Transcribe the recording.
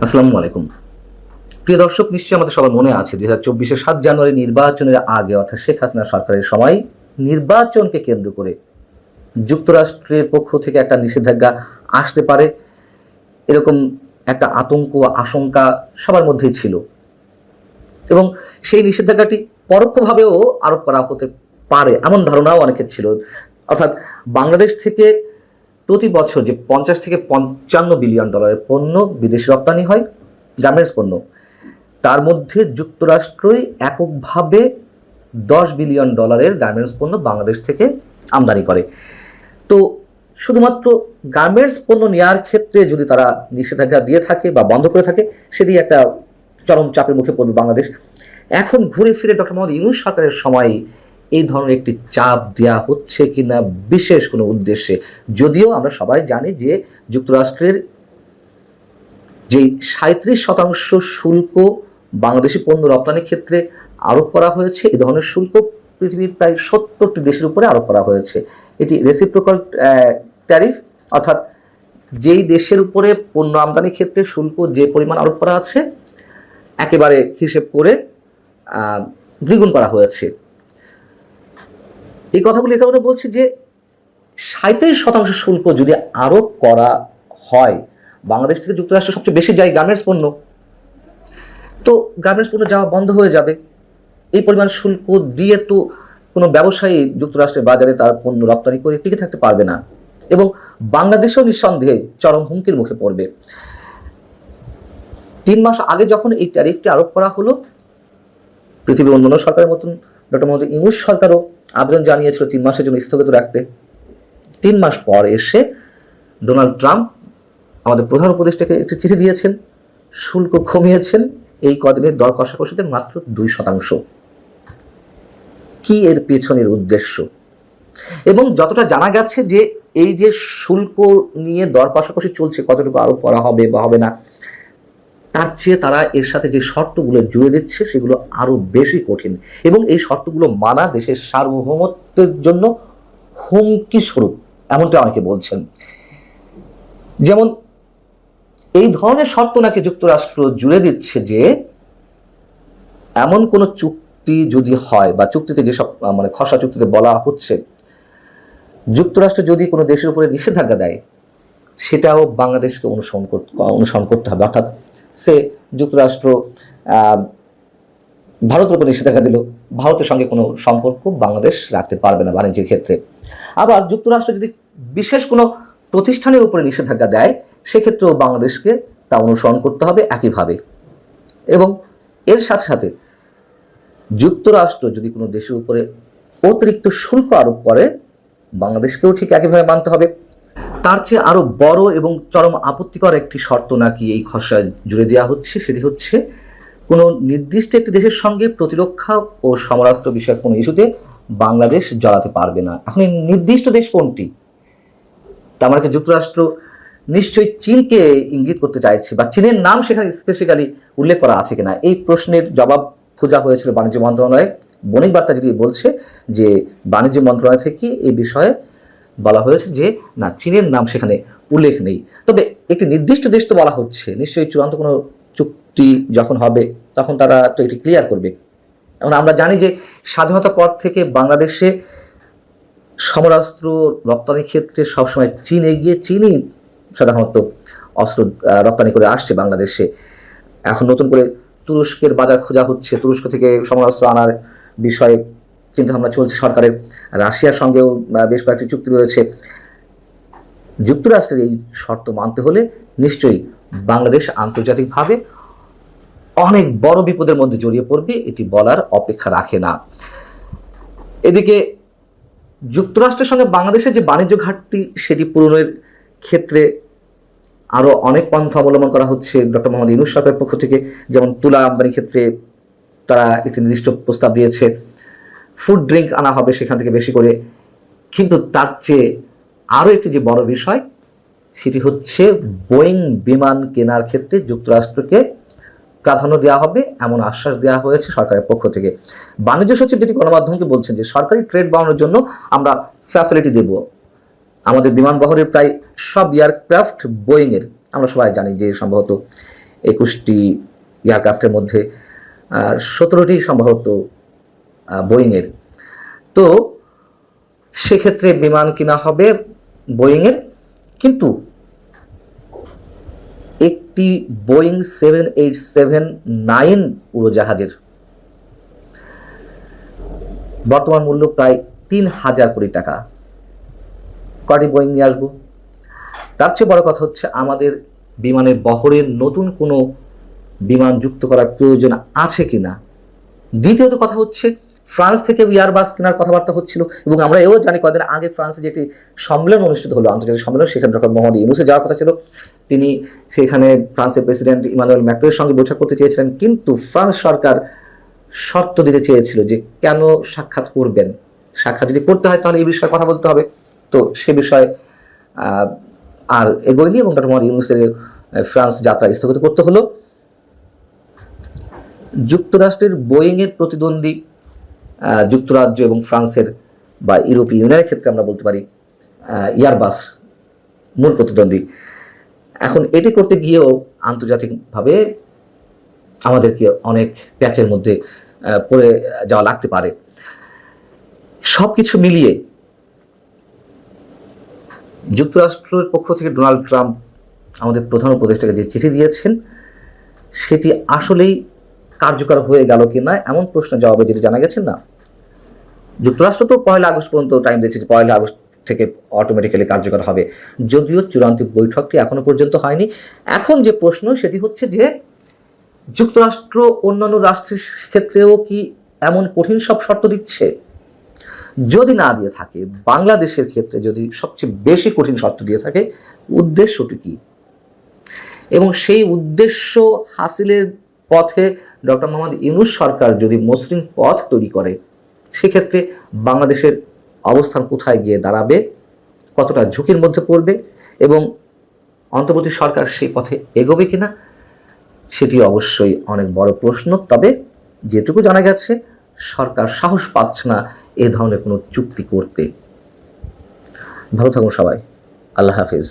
আসসালামু আলাইকুম। প্রিয় দর্শক, নিশ্চয়ই আমাদের সবার মনে আছে 2024-এর 7 জানুয়ারি নির্বাচনের আগে অর্থাৎ শেখ হাসিনা সরকারের সময় নির্বাচনকে কেন্দ্র করে যুক্তরাষ্ট্রের পক্ষ থেকে একটা নিষেধাজ্ঞা আসতে পারে, এরকম একটা আতঙ্ক আশঙ্কা সবার মধ্যেই ছিল। এবং সেই নিষেধাজ্ঞাটি পরোক্ষভাবেও আরোপ করা হতে পারে এমন ধারণাও অনেকের ছিল। অর্থাৎ বাংলাদেশ থেকে প্রতি বছর যে 50 থেকে 55 বিলিয়ন ডলারের পণ্য বিদেশে রপ্তানি হয়, গার্মেন্টস পণ্য, তার মধ্যে যুক্তরাষ্ট্রই এককভাবে 10 বিলিয়ন ডলারের গার্মেন্টস পণ্য বাংলাদেশ থেকে আমদানি করে। তো শুধুমাত্র গার্মেন্টস পণ্য নেওয়ার ক্ষেত্রে যদি তারা নিষেধাজ্ঞা দিয়ে থাকে বা বন্ধ করে থাকে, সেটি একটা চরম চাপের মুখে পড়বে বাংলাদেশ। এখন ঘুরে ফিরে ডক্টর মোহাম্মদ ইউনূস সরকারের সময় এই ধরনের একটি চাপ দেওয়া হচ্ছে কিনা বিশেষ কোনো উদ্দেশ্যে, যদিও আমরা সবাই জানি যে যুক্তরাষ্ট্রের যে 37% শুল্ক বাংলাদেশি পণ্য রপ্তানির ক্ষেত্রে আরোপ করা হয়েছে, এই ধরনের শুল্ক পৃথিবীর প্রায় 70টি দেশের উপরে আরোপ করা হয়েছে। এটি রেসিপ্রোকাল ট্যারিফ, অর্থাৎ যেই দেশের উপরে পণ্য আমদানির ক্ষেত্রে শুল্ক যে পরিমাণ আরোপ করা আছে একেবারে হিসেব করে দ্বিগুণ করা হয়েছে। এই কথাগুলি এ কারণে বলছি যে 37% শুল্ক যদি আরোপ করা হয়, বাংলাদেশ থেকে যুক্তরাষ্ট্র সবচেয়ে বেশি যায় গার্মেন্টস পণ্য, তো গার্মেন্টস পণ্য যাওয়া বন্ধ হয়ে যাবে। এই পরিমাণ শুল্ক দিয়ে তো কোনো ব্যবসায়ী যুক্তরাষ্ট্রের বাজারে তার পণ্য রপ্তানি করে টিকে থাকতে পারবে না, এবং বাংলাদেশেও নিঃসন্দেহে চরম হুমকির মুখে পড়বে। 3 মাস আগে যখন এই ট্যারিফটি আরোপ করা হলো, পৃথিবীর অন্যান্য সরকারের মতন ডক্টর মোহাম্মদ ইউনূস সরকারও আবেদন জানিয়েছিল 3 মাসের জন্য স্থগিত রাখতে। 3 মাস পর এসে ডোনাল্ড ট্রাম্প আমাদের প্রধান উপদেষ্টাকে একটি চিঠি দিয়েছেন, শুল্ক কমিয়েছেন এই কদিনের দর কষাকষিতে মাত্র 2%। কি এর পেছনের উদ্দেশ্য? এবং যতটা জানা গেছে যে এই যে শুল্ক নিয়ে দর কষাকষি চলছে, কতটুকু আরোপ করা হবে বা হবে না, তার চেয়ে তারা এর সাথে যে শর্তগুলো জুড়ে দিচ্ছে সেগুলো আরো বেশি কঠিন, এবং এই শর্তগুলো মানা দেশের সার্বভৌমত্বের জন্য হুমকি স্বরূপ, এমনটা অনেকে বলছেন। যেমন এই ধরনের শর্ত নাকি যুক্তরাষ্ট্র জুড়ে দিচ্ছে যে এমন কোন চুক্তি যদি হয়, বা চুক্তিতে যেসব খসড়া চুক্তিতে বলা হচ্ছে, যুক্তরাষ্ট্র যদি কোনো দেশের উপরে নিষেধাজ্ঞা দেয় সেটাও বাংলাদেশকে অনুসরণ করতে হবে। অর্থাৎ সে যুক্তরাষ্ট্র ভারতের উপর নিষেধাজ্ঞা দিল, ভারতের সঙ্গে কোনো সম্পর্ক বাংলাদেশ রাখতে পারবে না বাণিজ্যের ক্ষেত্রে। আবার যুক্তরাষ্ট্র যদি বিশেষ কোনো প্রতিষ্ঠানের উপরে নিষেধাজ্ঞা দেয়, সেক্ষেত্রেও বাংলাদেশকে তা অনুসরণ করতে হবে একইভাবে। এবং এর সাথে সাথে যুক্তরাষ্ট্র যদি কোনো দেশের উপরে অতিরিক্ত শুল্ক আরোপ করে, বাংলাদেশকেও ঠিক একইভাবে মানতে হবে। তার চেয়ে আরো বড় এবং চরম আপত্তিকর একটি শর্ত নাকি এই খসড়ায় জুড়ে দেওয়া হচ্ছে, সেটি হচ্ছে কোনো নির্দিষ্ট একটি দেশের সঙ্গে প্রতিরক্ষা ও সমরাস্ত্র বিষয়ক কোনো ইস্যুতে বাংলাদেশ জড়াতে পারবে না। এখন এই নির্দিষ্ট দেশ কোনটি? তার মানে যুক্তরাষ্ট্র নিশ্চয়ই চীনকে ইঙ্গিত করতে চাইছে, বা চীনের নাম সেখানে স্পেসিফিক্যালি উল্লেখ করা আছে কিনা, এই প্রশ্নের জবাব খোঁজা হয়েছিল বাণিজ্য মন্ত্রণালয়ে। বণিক বার্তা যদি বলছে যে বাণিজ্য মন্ত্রণালয় থেকে এই বিষয়ে বলা হয়েছে যে না, চীনের নাম সেখানে উল্লেখ নেই। তবে একটি নির্দিষ্ট দেশ তো বলা হচ্ছে, নিশ্চয়ই চূড়ান্ত কোনো চুক্তি যখন হবে তখন তারা তো এটি ক্লিয়ার করবে। এখন আমরা জানি যে স্বাধীনতার পর থেকে বাংলাদেশে সমরাস্ত্র রপ্তানির ক্ষেত্রে সবসময় চীন এগিয়ে, চীনই সাধারণত অস্ত্র রপ্তানি করে আসছে বাংলাদেশে। এখন নতুন করে তুরস্কের বাজার খোঁজা হচ্ছে, তুরস্ক থেকে সমরাস্ত্র আনার বিষয়ে চিন্তাভাবনা চলছে সরকারের। রাশিয়ার সঙ্গেও বেশ কয়েকটি চুক্তি রয়েছে। যুক্তরাষ্ট্রের এই শর্ত মানতে হলে নিশ্চয়ই বাংলাদেশ আন্তর্জাতিকভাবে অনেক বড় বিপদের মধ্যে জড়িয়ে পড়বে, এটি বলার অপেক্ষা রাখে না। এদিকে যুক্তরাষ্ট্রের সঙ্গে বাংলাদেশের যে বাণিজ্য ঘাটতি, সেটি পূরণের ক্ষেত্রে আরও অনেক পন্থা অবলম্বন করা হচ্ছে ডক্টর মোহাম্মদ ইউনূস সরকারের পক্ষ থেকে। যেমন তুলা আমদানির ক্ষেত্রে তারা একটি নির্দিষ্ট প্রস্তাব দিয়েছে, ফুড ড্রিঙ্ক আনা হবে সেখান থেকে বেশি করে। কিন্তু তার চেয়ে আরও একটি যে বড় বিষয়, সেটি হচ্ছে বোয়িং বিমান কেনার ক্ষেত্রে যুক্তরাষ্ট্রকে প্রাধান্য দেওয়া হবে, এমন আশ্বাস দেওয়া হয়েছে সরকারের পক্ষ থেকে। বাণিজ্য সচিব যেটি গণমাধ্যমকে বলছেন যে সরকারি ট্রেড বাড়ানোর জন্য আমরা ফ্যাসিলিটি দেব, আমাদের বিমান বহরের প্রায় সব এয়ারক্রাফট বোয়িংয়ের, আমরা সবাই জানি যে সম্ভবত 21টি এয়ারক্রাফটের মধ্যে 17টি সম্ভবত বোয়িংয়ের। তো সেক্ষেত্রে বিমান কিনা হবে বোয়িংয়ের, কিন্তু একটি বোয়িং 787-9 উড়োজাহাজের বর্তমান মূল্য প্রায় 3,000 কোটি টাকা। কয়টি বোয়িং নিয়ে আসবো? তার চেয়ে বড় কথা হচ্ছে আমাদের বিমানের বহরের নতুন কোনো বিমান যুক্ত করার প্রয়োজন আছে কিনা। দ্বিতীয়ত কথা হচ্ছে ফ্রান্স থেকে এয়ারবাস কেনার কথাবার্তা হচ্ছিল, এবং আমরা এও জানি কদিন আগে ফ্রান্সে যে একটি সম্মেলন অনুষ্ঠিত হলো, আন্তর্জাতিক সম্মেলন, সেখানে ডক্টর মোহাম্মদ ইউনূসে যাওয়ার কথা ছিল। তিনি সেখানে ফ্রান্সের প্রেসিডেন্ট ইমানুয়েল ম্যাক্রনের সঙ্গে বৈঠক করতে চেয়েছিলেন, কিন্তু ফ্রান্স সরকার শর্ত দিতে চেয়েছিল যে কেন সাক্ষাৎ করবেন, সাক্ষাৎ যদি করতে হয় তাহলে এই বিষয়ে কথা বলতে হবে। তো সে বিষয়ে আর এগোয়নি এবং ডক্টর মোহাম্মদ ইউনূসের ফ্রান্স যাত্রা স্থগিত করতে হলো। যুক্তরাষ্ট্রের বোয়িংয়ের প্রতিদ্বন্দ্বী যুক্তরাজ্য এবং ফ্রান্সের বা ইউরোপীয় ইউনিয়নের ক্ষেত্রে আমরা বলতে পারি এয়ারবাস মূল প্রতিদ্বন্দ্বী। এখন এটি করতে গিয়েও আন্তর্জাতিকভাবে আমাদেরকে অনেক প্যাচের মধ্যে পড়ে যাওয়া লাগতে পারে। সব কিছু মিলিয়ে যুক্তরাষ্ট্রের পক্ষ থেকে ডোনাল্ড ট্রাম্প আমাদের প্রধান উপদেষ্টাকে যে চিঠি দিয়েছেন সেটি আসলেই কার্যকর হয়ে গেল কি না এমন প্রশ্নের জবাবে যেটি জানা গেছে না। যুক্তরাষ্ট্র তো 1 আগস্ট পর্যন্ত টাইম দিয়েছে, 1 আগস্ট থেকে অটোমেটিক্যালি কার্যকর হবে, যদিও চূড়ান্ত বৈঠকটি এখনো পর্যন্ত হয়নি। এখন যে প্রশ্ন সেটি হচ্ছে যে যুক্তরাষ্ট্র অন্যান্য রাষ্ট্রের ক্ষেত্রেও কি এমন কঠিন সব শর্ত দিচ্ছে? যদি না দিয়ে থাকে, বাংলাদেশের ক্ষেত্রে যদি সবচেয়ে বেশি কঠিন শর্ত দিয়ে থাকে, উদ্দেশ্যটি কি? এবং সেই উদ্দেশ্য হাসিলের পথে ডক্টর মোহাম্মদ ইউনূস সরকার যদি মসৃণ পথ তৈরি করে, সেক্ষেত্রে বাংলাদেশের অবস্থান কোথায় গিয়ে দাঁড়াবে, কতটা ঝুঁকির মধ্যে পড়বে, এবং অন্তর্বর্তী সরকার সেই পথে এগোবে কিনা, সেটি অবশ্যই অনেক বড় প্রশ্ন। তবে যেটুকু জানা গেছে, সরকার সাহস পাচ্ছে না এ ধরনের কোনো চুক্তি করতে। ভালো থাকুন সবাই, আল্লাহ হাফিজ।